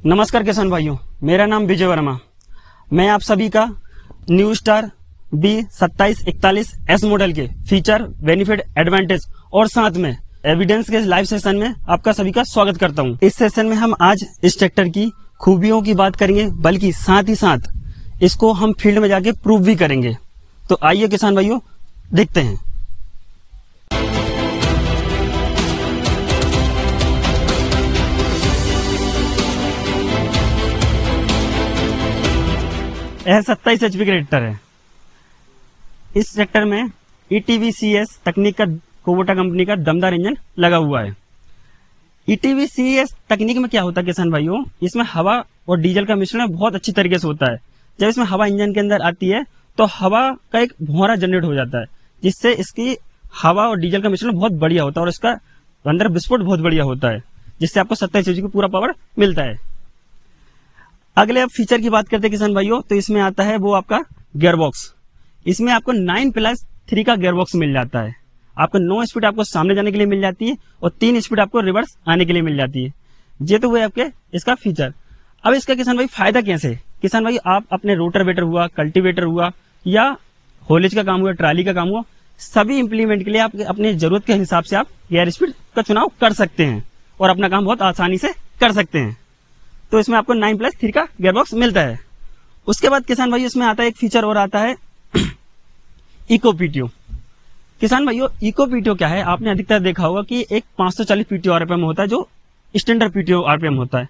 नमस्कार किसान भाइयों, मेरा नाम विजय वर्मा। मैं आप सभी का न्यू स्टार B2741S मॉडल के फीचर, बेनिफिट, एडवांटेज और साथ में एविडेंस के लाइव सेशन में आपका सभी का स्वागत करता हूं। इस सेशन में हम आज इस ट्रैक्टर की खूबियों की बात करेंगे, बल्कि साथ ही साथ इसको हम फील्ड में जाके प्रूव भी करेंगे। तो आइए किसान भाइयों, देखते हैं। यह 27 HP का ट्रैक्टर है। इस ट्रैक्टर में ETVCS तकनीक का कुबोटा कंपनी का दमदार इंजन लगा हुआ है। ETVCS तकनीक में क्या होता है किसान भाइयों, इसमें हवा और डीजल का मिश्रण बहुत अच्छी तरीके से होता है। जब इसमें हवा इंजन के अंदर आती है तो हवा का एक भौरा जनरेट हो जाता है, जिससे इसकी हवा और डीजल का मिश्रण बहुत बढ़िया होता है और इसका अंदर विस्फोट बहुत बढ़िया होता है, जिससे आपको 27 HP का पूरा पावर मिलता है। अगले अब फीचर की बात करते हैं किसान भाइयों, तो इसमें आता है वो आपका गियरबॉक्स। इसमें आपको 9+3 का गियरबॉक्स मिल जाता है। आपको 9 स्पीड आपको सामने जाने के लिए मिल जाती है और 3 स्पीड आपको रिवर्स आने के लिए मिल जाती है। ये तो हुए आपके इसका फीचर। अब इसका किसान भाई फायदा कैसे? किसान भाई आप अपने रोटावेटर हुआ, कल्टीवेटर हुआ या होलेज का काम हुआ, ट्राली का काम हुआ, सभी इंप्लीमेंट के लिए आप अपने जरूरत के हिसाब से आप गियर स्पीड का चुनाव कर सकते हैं और अपना काम बहुत आसानी से कर सकते हैं। तो इसमें आपको 9+3 का गियरबॉक्स मिलता है। उसके बाद किसान भाई इसमें आता है एक फीचर और आता है इको पीटीओ। किसान भाइयों, इको पीटीओ क्या है? आपने अधिकतर देखा होगा कि एक 540 पीटीओ आरपीएम होता है, जो स्टैंडर्ड पीटीओ आरपीएम होता है।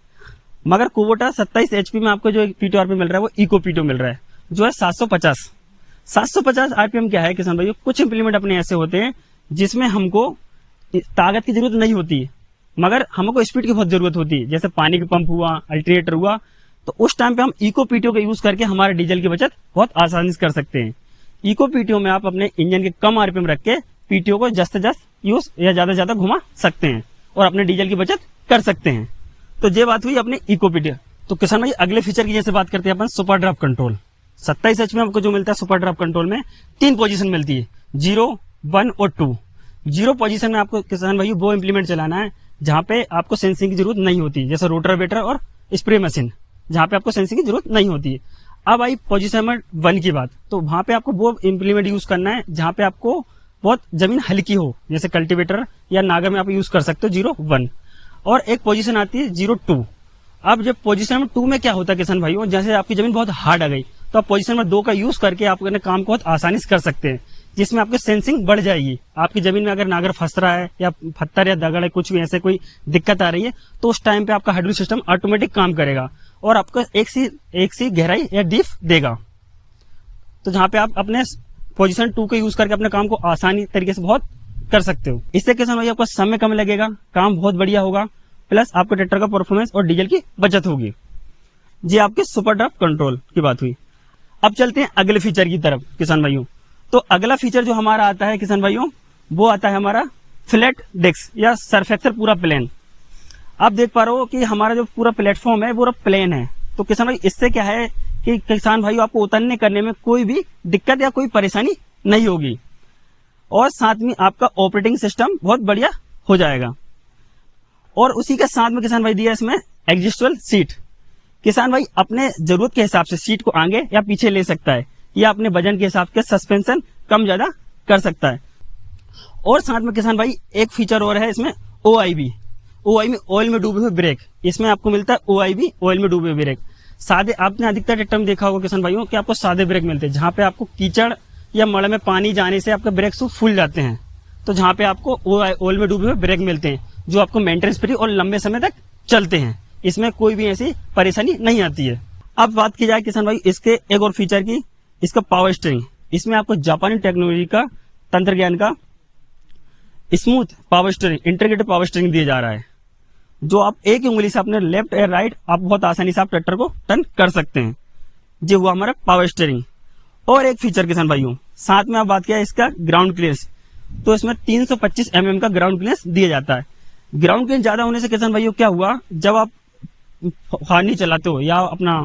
मगर कुबोटा 27 HP में आपको जो पीटीओ आरपीएम मिल रहा है वो इको पीटीओ मिल रहा है, जो है 750 आरपीएम। क्या है किसान भाइयों, कुछ इंप्लीमेंट अपने ऐसे होते हैं जिसमें हमको ताकत की जरूरत नहीं होती, मगर हमको स्पीड की बहुत जरूरत होती है। जैसे पानी का पंप हुआ, अल्टरनेटर हुआ, तो उस टाइम पे हम इको पीटीओ का यूज करके हमारे डीजल की बचत बहुत आसानी से कर सकते हैं। इको पीटीओ में आप अपने इंजन के कम आरपीएम रख के पीटीओ को जस्ट यूज या ज्यादा ज्यादा घुमा सकते हैं और अपने डीजल की बचत कर सकते हैं। तो ये बात हुई अपने इको पीटीओ। तो किसान भाई अगले फीचर की जैसे बात करते हैं अपन, सुपर ड्राफ्ट कंट्रोल। 27 HP में आपको जो मिलता है सुपर ड्राफ्ट कंट्रोल में 3 पोजीशन मिलती है, 0, 1 और 2। 0 पोजीशन में आपको किसान भाई वो इंप्लीमेंट चलाना है जहां पे आपको सेंसिंग की जरूरत नहीं होती, जैसे रोटावेटर और स्प्रे मशीन, जहां पे आपको सेंसिंग की जरूरत नहीं होती है। अब आई पोजीशन नंबर 1 की बात, तो वहां पे आपको वो इंप्लीमेंट यूज करना है जहां पे आपको बहुत जमीन हल्की हो, जैसे कल्टीवेटर या नागर में आप यूज कर सकते हो 0, 1। और एक पोजीशन आती है 0, 2। अब जब पोजीशन नंबर 2 में क्या होता है किसान भाइयों, जैसे आपकी जमीन बहुत हार्ड आ गई तो आप पोजीशन नंबर 2 का यूज करके आप अपने काम को बहुत आसानी से कर सकते हैं, जिसमें आपकी सेंसिंग बढ़ जाएगी। आपकी जमीन में अगर नागर फंस रहा है या पत्थर या दगड़ है, कुछ भी ऐसे कोई दिक्कत आ रही है, तो उस टाइम पे आपका हाइड्रोलिक सिस्टम ऑटोमेटिक काम करेगा और आपको एक सी गहराई या डीप देगा। तो जहां पे आप अपने पोजीशन 2 का यूज करके अपने काम को आसानी तरीके से बहुत कर सकते हो। इससे किसान भाई आपका समय कम लगेगा, काम बहुत बढ़िया होगा, प्लस आपको ट्रैक्टर का परफॉर्मेंस और डीजल की बचत होगी। जी आपके सुपर ड्राफ्ट कंट्रोल की बात हुई। अब चलते हैं अगले फीचर की तरफ किसान भाइयों। तो अगला फीचर जो हमारा आता है किसान भाइयों, वो आता है हमारा फ्लैट डेस्क या सरफेक्सर पूरा प्लेन। आप देख पा रहे हो कि हमारा जो पूरा प्लेटफॉर्म है पूरा प्लेन है। तो किसान भाई इससे क्या है कि किसान भाई आपको उतरने करने में कोई भी दिक्कत या कोई परेशानी नहीं होगी और साथ में आपका ऑपरेटिंग सिस्टम बहुत बढ़िया हो जाएगा। और उसी के साथ में किसान भाई दिया इसमें एडजस्टेबल सीट। किसान भाई अपने जरूरत के हिसाब से सीट को आगे या पीछे ले सकता है या अपने वजन के हिसाब से सस्पेंशन कम ज्यादा कर सकता है। और साथ में किसान भाई एक फीचर और है इसमें, OIB ऑयल में डूबे हुए ब्रेक। इसमें आपको मिलता है OIB ऑयल में डूबे हुए ब्रेक। सादे आपने अधिकतर ट्रैक्टर में देखा होगा किसान भाइयों कि आपको सादे ब्रेक मिलते हैं, जहां पे आपको कीचड़ या मड़ में पानी जाने से आपके ब्रेक शू फूल जाते हैं। तो जहां पे आपको ऑयल में डूबे हुए ब्रेक मिलते हैं, जो आपको मेंटेनेंस फ्री और लंबे समय तक चलते हैं। इसमें कोई भी ऐसी परेशानी नहीं आती है। अब बात की जाए किसान भाई इसके एक और फीचर की, इसका पावर स्टीयरिंग। इसमें आपको जापानी टेक्नोलॉजी का, तंत्र ज्ञान का smooth power steering, integrated power steering दिया जा रहा है, जो आप एक ही उंगली से अपने लेफ्ट या राइट आप बहुत आसानी से आप ट्रैक्टर को टर्न कर सकते हैं। ये हुआ हमारा पावर स्टीयरिंग। और एक फीचर किसान भाइयों, साथ में आप बात किया इसका ग्राउंड क्लियरेंस, तो इसमें 325 mm का ग्राउंड क्लियरेंस दिया जाता है। ग्राउंड क्लियरेंस ज्यादा होने से किसान भाइयों क्या हुआ, जब आप फानी चलाते हो या अपना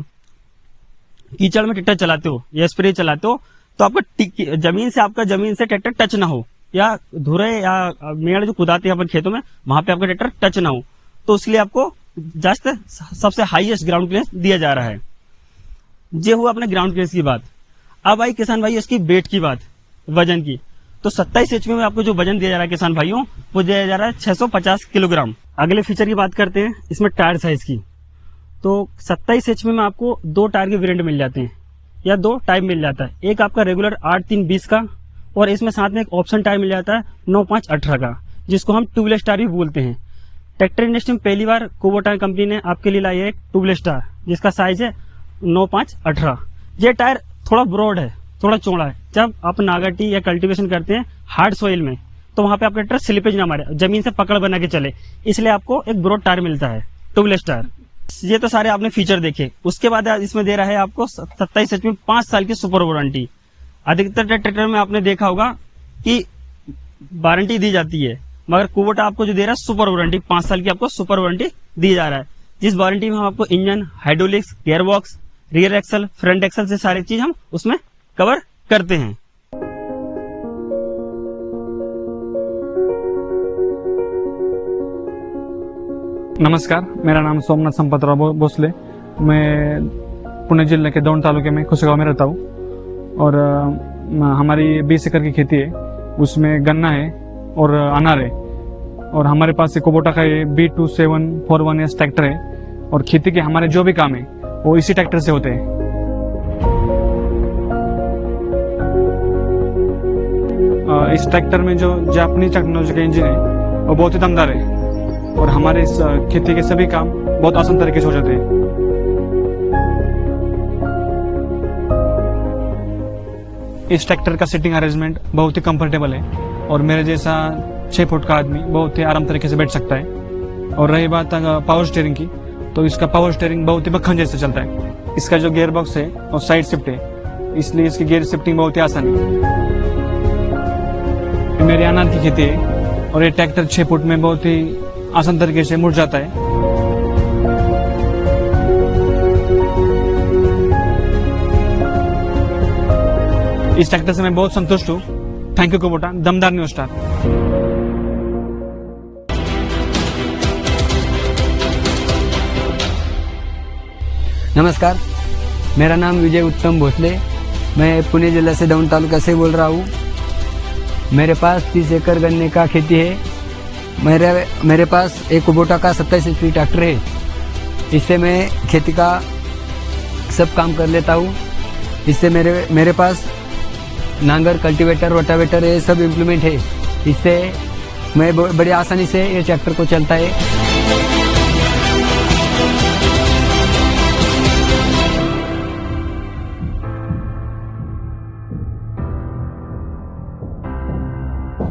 कीचड़ में ट्रैक्टर चलाते हो या स्प्रे चलाते हो, तो आपका जमीन से ट्रैक्टर टच ना हो, या धुरे या मेड़ जो कुदाते हैं अपन खेतों में, वहां पे आपका ट्रैक्टर टच ना हो। तो इसलिए आपको जस्ट सबसे हाईएस्ट ग्राउंड क्लियरेंस दिया जा रहा है। ये हुआ अपने ग्राउंड क्लियरेंस की बात। अब आई किसान भाई इसकी वेट की बात, वजन की। तो 27 HP में आपको जो वजन दिया जा रहा है किसान भाइयों, वो दिया जा रहा है 650 किलोग्राम। अगले फीचर की बात करते हैं इसमें टायर साइज की। तो 27 HP में आपको 2 टायर के वेरिएंट मिल जाते हैं या 2 टाइप मिल जाता है। एक आपका रेगुलर 8-3-20 का, और इसमें साथ में एक ऑप्शन टायर मिल जाता है 9-5-18 का, जिसको हम ट्यूबलेस टायर भी बोलते हैं। ट्रैक्टर इंडस्ट्री में पहली बार कुबोटा कंपनी ने आपके लिए लाई है एक ट्यूबलेस टायर, जिसका साइज है 9-5-18। ये टायर थोड़ा ब्रॉड है, थोड़ा चौड़ा है। जब आप नागाटी या कल्टीवेशन करते हैं हार्ड सॉइल में, तो वहां पे आपका ट्रैक्टर स्लिपेज ना मारे, जमीन से पकड़ बना के चले, इसलिए आपको एक ब्रॉड टायर मिलता है, ट्यूबलेस टायर। ये तो सारे आपने फीचर देखे। उसके बाद इसमें दे रहा है आपको 27 HP में 5 साल की सुपर वारंटी। अधिकतर ट्रैक्टर में आपने देखा होगा कि वारंटी दी जाती है, मगर कुबोटा आपको जो दे रहा है सुपर वारंटी, 5 साल की आपको सुपर वारंटी दी जा रहा है। जिस वारंटी में हम आपको engine, hydraulics, gearbox, rear axle, front axle से सारी चीज हम उसमें कवर करते हैं। नमस्कार, मेरा नाम सोमनाथ संपतराव भोसले। मैं पुणे जिले के दौंड तालुके में खुशगांव में रहता हूँ, और हमारी 20 एकड़ की खेती है। उसमें गन्ना है और अनार है, और हमारे पास कुबोटा का ये B2741S ट्रैक्टर है। और खेती के हमारे जो भी काम है वो इसी ट्रैक्टर से होते हैं। इस ट्रैक्टर में जो जापानीज टेक्नोलॉजी का इंजन है वो बहुत ही दमदार है, और हमारे इस खेती के सभी काम बहुत आसान तरीके से हो जाते हैं। इस ट्रैक्टर का सीटिंग अरेंजमेंट बहुत ही कंफर्टेबल है, और मेरे जैसा 6 फुट का आदमी बहुत ही आराम तरीके से बैठ सकता है। और रही बात पावर स्टीयरिंग की, तो इसका पावर स्टीयरिंग बहुत ही मक्खन जैसे चलता है। इसका जो गियर बॉक्स है और साइड शिफ्ट है, इसलिए इसकी गियर शिफ्टिंग बहुत ही आसान है। मेरे अनार की खेती है, और ये ट्रैक्टर 6 फुट में बहुत ही आसान तरीके से मुड़ जाता है। इस ट्रैक्टर से मैं बहुत संतुष्ट हूँ। थैंक यू कुबोटा, दमदार न्यू स्टार। नमस्कार, मेरा नाम विजय उत्तम भोसले। मैं पुणे जिला से दौंड तालुका से बोल रहा हूँ। मेरे पास 30 एकड़ गन्ने का खेती है। मेरे पास एक कुबोटा का 27 HP ट्रैक्टर है। इससे मैं खेती का सब काम कर लेता हूँ। इससे मेरे पास नांगर, कल्टीवेटर, रोटावेटर ये सब इम्प्लीमेंट है। इससे मैं बड़ी आसानी से ये ट्रैक्टर को चलता है।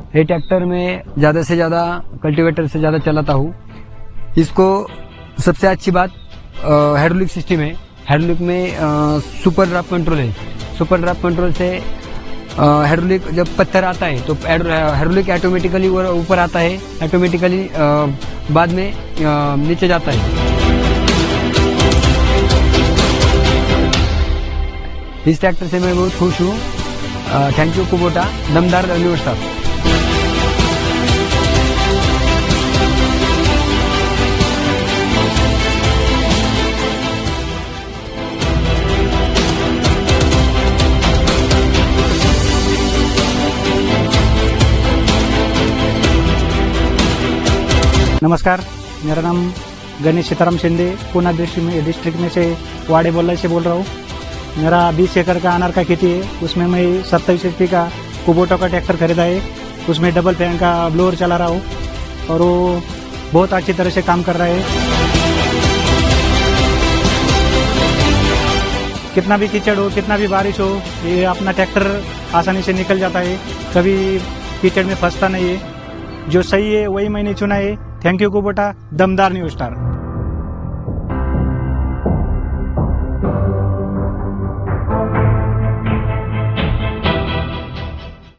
ये ट्रैक्टर में ज़्यादा से ज़्यादा कल्टीवेटर से ज़्यादा चलाता हूँ। इसको सबसे अच्छी बात हाइड्रोलिक सिस्टम है। हाइड्रोलिक में सुपर ड्राफ्ट कंट्रोल है। सुपर ड्राफ्ट कंट्रोल से हाइड्रोलिक जब पत्थर आता है तो हाइड्रोलिक ऑटोमेटिकली ऊपर आता है, ऑटोमेटिकली बाद में नीचे जाता है। इस ट्रैक्टर से मैं बहुत खुश हूँ। थैंक यू कुबोटा, दमदार न्यू स्टार। नमस्कार, मेरा नाम गणेश सीताराम शिंदे, पूना डिस्ट्रिक्ट में से वाड़े बोल्ला से बोल रहा हूँ। मेरा 20 एकड़ का अनार का खेती है। उसमें मैं 27 HP का कुबोटा का ट्रैक्टर खरीदा है। उसमें डबल फैन का ब्लोअर चला रहा हूँ, और वो बहुत अच्छी तरह से काम कर रहा है। कितना भी कीचड़ हो, कितना भी बारिश हो, ये अपना ट्रैक्टर आसानी से निकल जाता है, कभी कीचड़ में फंसता नहीं है। जो सही है वही मैंने चुना है। थैंक यू कुबोटा, दमदार न्यू स्टार।